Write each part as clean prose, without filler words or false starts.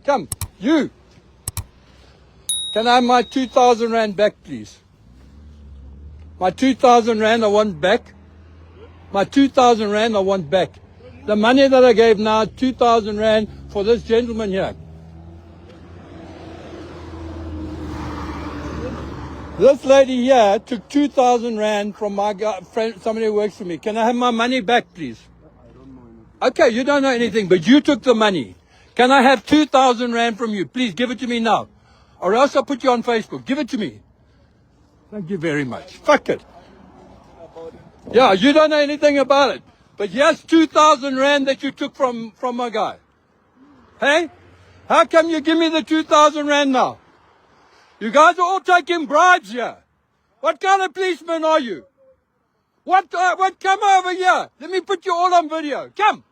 Come, you. Can I have my 2,000 rand back, please? My 2,000 rand I want back. My 2,000 rand I want back. The money that I gave now, 2,000 rand for this gentleman here. This lady here took 2,000 rand from my friend, somebody who works for me. Can I have my money back, please? I don't know anything. Okay, you don't know anything, but you took the money. Can I have 2,000 rand from you? Please give it to me now. Or else I'll put you on Facebook. Give it to me. Thank you very much. Fuck it. Yeah, you don't know anything about it. But here's 2,000 rand that you took from my guy. Hey? How come you give me the 2,000 rand now? You guys are all taking bribes here. What kind of policeman are you? What, come over here. Let me put you all on video. Come.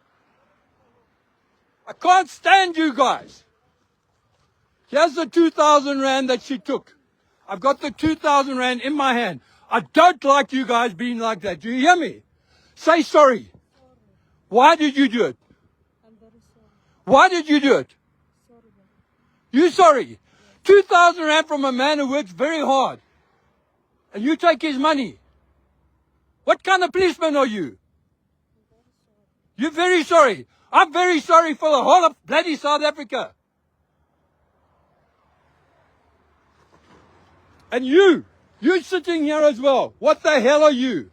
I can't stand you guys. Here's the 2,000 rand that she took. I've got the 2,000 rand in my hand. I don't like you guys being like that. Do you hear me? Say sorry. Why did you do it? I'm very sorry. Why did you do it? Sorry, brother. You sorry? 2,000 rand from a man who works very hard. And you take his money. What kind of policeman are you? You're very sorry. I'm very sorry for the whole of bloody South Africa. And you're sitting here as well. What the hell are you?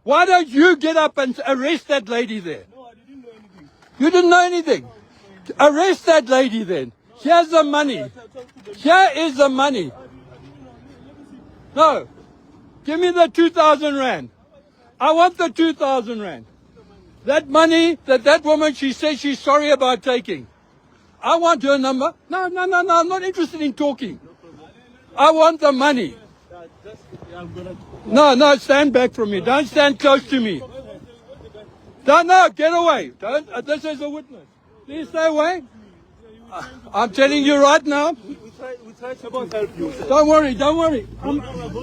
Why don't you get up and arrest that lady there? No, I didn't know anything. You didn't know anything? Arrest that lady then. Here's the money. Here is the money. No. Give me the 2,000 rand. I want the 2,000 rand. That money that woman, she says she's sorry about taking. I want her number. No, I'm not interested in talking. I want the money. No, stand back from me. Don't stand close to me. No, get away. Don't, this is a witness. Please stay away. I'm telling you right now. We try to help you. Don't worry.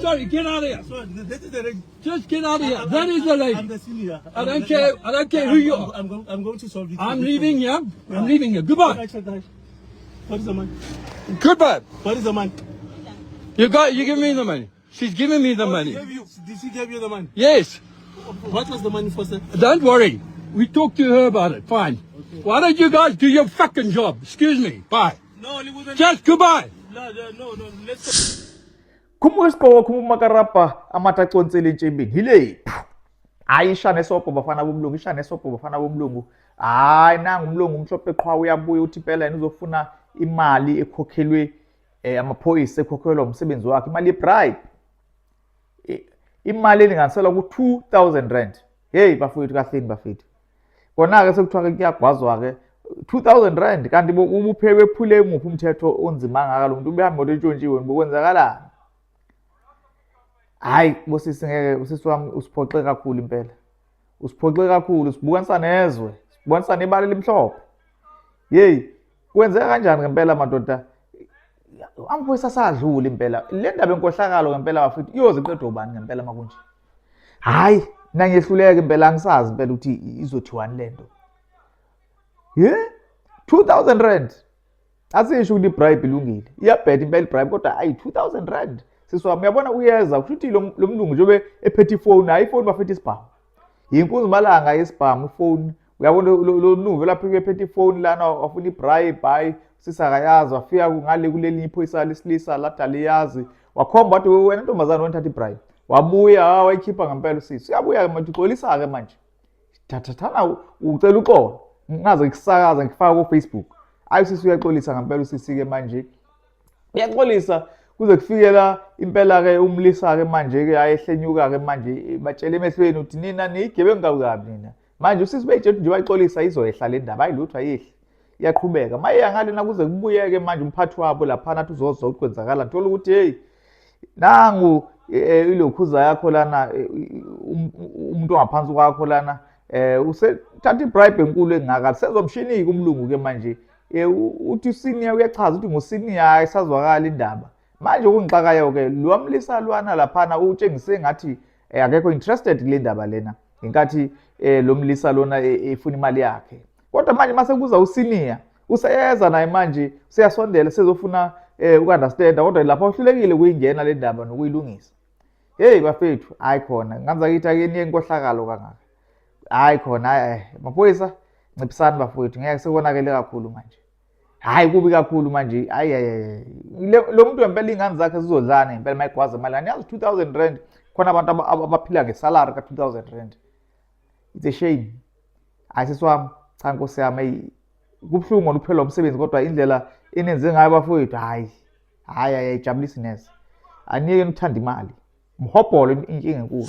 Sorry, get out of here. So, this is the lady. Just get out of here. That is the I'm lady. the senior. I don't care who you are. I'm going to solve it. I'm leaving here. I'm leaving here. Goodbye. What is the money? Goodbye. What is the money? You give me the money. She's giving me the money. Did she give you the money? Yes. What was the money for, sir? Don't worry. We talked to her about it. Fine. Okay. Why don't you guys do your fucking job? Excuse me. Bye. No, it wasn't. Just goodbye. No, let's Khumusko khumumakarapa amatacontsele ntshembeni hilephu hayi ishane sopo bafana bomlungu ishane sopo bafana bomlungu hayi nanga umlungu umhlophe qhwa uyabuya uthi phela yena uzofuna imali ekhokhelwe amaphoyisa ekhokhelwa umsebenzi wakhe imali yebribe imali elinganisela ku 2,000 rand hey bafowethu kahleni bafethu kona ke sekuthiwa kuyagwazwa ke 2,000 rand kanti ubuphewe phule nguphi umthetho onzima ngaka lo muntu ubehamba ngotshontshiwe ngokwenzakalani hayi bosisi ngeke usisi wami usiphoxe kakhulu impela usiphoxe kakhulu sibukanisa nezwe sibukanisa nebali limhlophe hey kwenzeka kanjani ngempela madoda amaphoyisa sadlula impela le ndaba enkohlakalo ngempela bafethu iyoze iqedwe ubani ngempela makunje hayi nangehluleke impela angisazi impela ukuthi izothiwani lento 2,000 rand asisho ukuthi ibribe ilungile iyabheda impela ibribe kodwa ayi 2,000 rand siswami uyabona uyeza kushuthi lo mlungu njobe ephethe ifone hayi ifone bafethu isibhamu yinkunzi malanga yesibhamu ifone uyabona lo nuve lapho ephethe ifone lana wafuna ibribe hayi sisakayazi wafika ngale kuleli iphoyisa lesilisa ladaliyazi wakhomba wathi wena ntombazana wena thatha ibribe wabuya wayikhipha ngempela usisi uyabuya ke manje uxolisa ke manje thathathana ucela uxolo ngaze ngisakaza ngifaka ku Facebook ayi usisi uyaxolisa ngempela usisi ke manje uyaxolisa kuze kufikela impela ke umlisa ke manje ke ayehlenyuka ke manje batshele emehlweni uthi nina nigebe ngakabi nina manje usisi beyithe nje bayixolisa izoyehla le ndaba ayilutho ayehle iyaqhubeka maye ngale nakuze kubuyeke manje umphathi wabo lapha nathi uzozo ukwenzakala ntolo ukuthi hey nangu ilokhuza yakho lana umuntu ongaphansi kwakho lana usethatha ibribe enkulu engaka sezomshinika umlungu ke manje uthi senior uyachaza ukuthi ngusenior ayisazwakala indaba manje ukungixakayo ke lo amlisa lwana lapha utshengise ngathi akekho interested kule ndaba lena inkathi lo mlisa lona efuna imali yakhe kodwa manje mase kuza usenior useyeza naye manje useyasondela sezofuna uku-understanda kodwa lapho uhlulekile ukuyingena le ndaba nokuyilungisa. Hey bafethu, hayi khona nganza kithi ake niye inkohlakalo kangaka. Hayi khona maphoyisa nciphisani bafethu ngeke sekonakele kakhulu manje. Hayi kubi kakhulu manje. Hayi lo muntu ngempela ingane zakhe zizodlana ngempela mayigwaza imali. Aniyazi 2000 rand khona abantu abaphila ngesalary ka 2000 rand. It's a shame. Hayi siswami cha nkosi yami kubhlungu ukuphela umsebenzi kodwa indlela enenze ngayo bafowethu hayi jabulisi nese. Aniyeke ukuthanda imali. Mhobholo inkinga enkulu.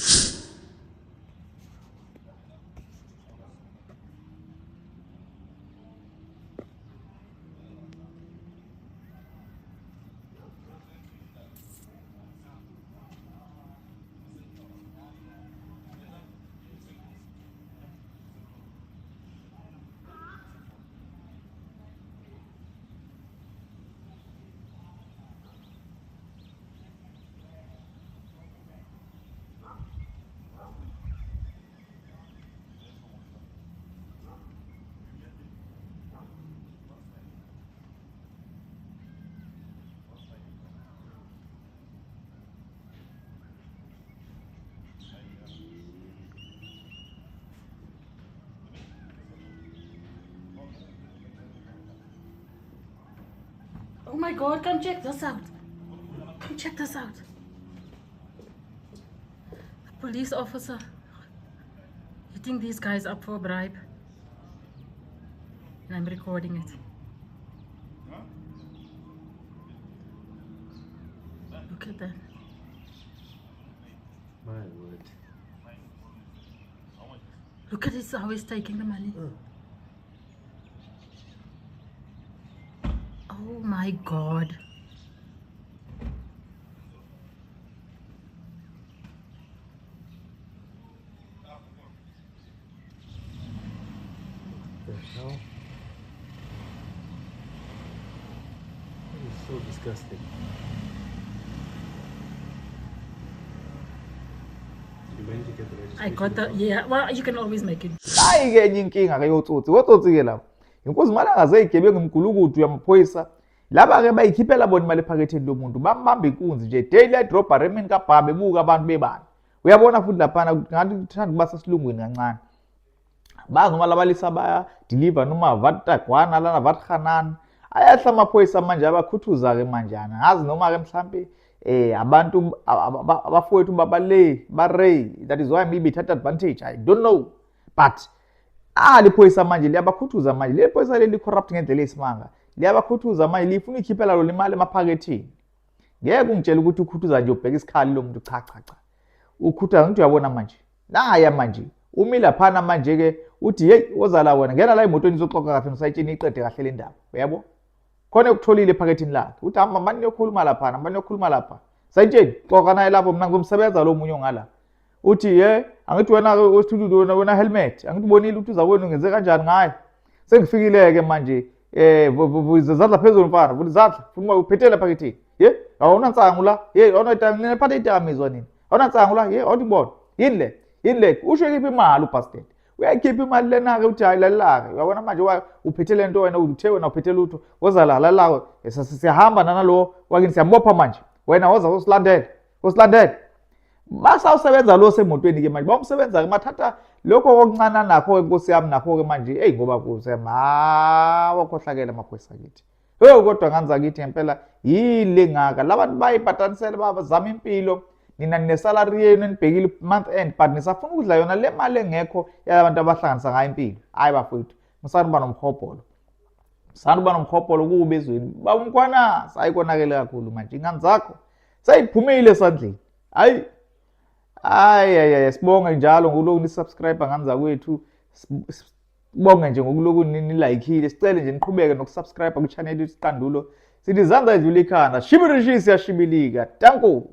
Oh my God, come check this out. Come check this out. A police officer hitting these guys up for a bribe. And I'm recording it. Look at that. My word. Look at this, how he's taking the money. Oh my God. The hell? That is so disgusting. You managed to get the registration? I got the, yeah, well, you can always make it. Hayi ke enye inkinga ke yotsotsi. Wotsotsi ke lapho. Inkosi mali angazeyigebengu imgulukudu yamaphoyisa. Laba ke bayikhiphela bona imali ephaketheni lomuntu. Bambamba inkunzi nje daily drop remini kaBhabe buka abantu bebani. Uyabona futhi lapha ngathi uthanda kubasa silungwini kancane. Bazi noma labalisa baya deliver noma vatagwana lana vathanana. Ayahla amaphoyisa manje abakhuthuza ke manjana. Ngazi noma ke mhlambe abantu abafowethu babale barey, that is why maybe thatha advantage, I don't know, but liphoyisa manje liyabakhuthuza manje. Le phoyisa leli corrupt ngendlela esimanga liyabakhuthuza manje lifuna ikhiphela lo imali emaphakethini. Ngeke ungitshela ukuthi ukhuthuza nje ubheka isikhali lo muntu. Cha ukhuthuza ngithi uyabona manje naya manje umila phana manje ke uthi hey wozala wena ngena la emotweni izoxoxa kahle nosayitshini iqede kahle le ndaba. Uyabo khona ukutholile ephakethini lakhe uthi hamba manje niyokhuluma lapha manje niyokhuluma lapha sayitsheni xoxa naye lapho mina ngizomsebenza lo munye ongala. Uthi angithi wena uthulule wena helmet angithi bonile ukuthi uza kwenu ngenze kanjani ngaye. Sengifikile ke manje zizadla phezulu mfana vuthi zadla funa uphethela ephakethini awuna nsangu la awuna itanga phatha itamizwa nini awuna nsangu la awudibona yini le usho kiphi imali ubastard uyakhipha imali lena ke uthi hayi lalaka uyabona manje uphethele into wena uthe wena uphethele lutho woza la lawo siyahamba nalo wakini siyambopha manje wena woza usilandele basawusebenza lo semotweni ke manje bawumsebenza ke mathatha lokho kokuncana nakho inkosi yami nakho ke manje ngoba kusema wakhohlakela amaphoyisa kithi kodwa nganza kithi ngempela yile ngaka labantu bayibhatanisela bazama impilo nina ninesalary yenu nibhekile month end but nisafuna ukudla yona le mali engekho yabantu abahlanganisa ngayo impilo. Hayi bafowethu musanuba nomkhopolo kuba ezweni bawumkwana sayikonakele kakhulu manje ingane zakho sayiphumile esandleni. Hayi sibonge njalo ngokuloku ni subscribe nganza kwethu. Sibonge nje ngokuloku ni likeile. Sicela nje niqhubeke nokusubscribe ku channel yethu Siqandulo. Sithi izandla edlula ikhanda shibirishisi yashibilika. Danko.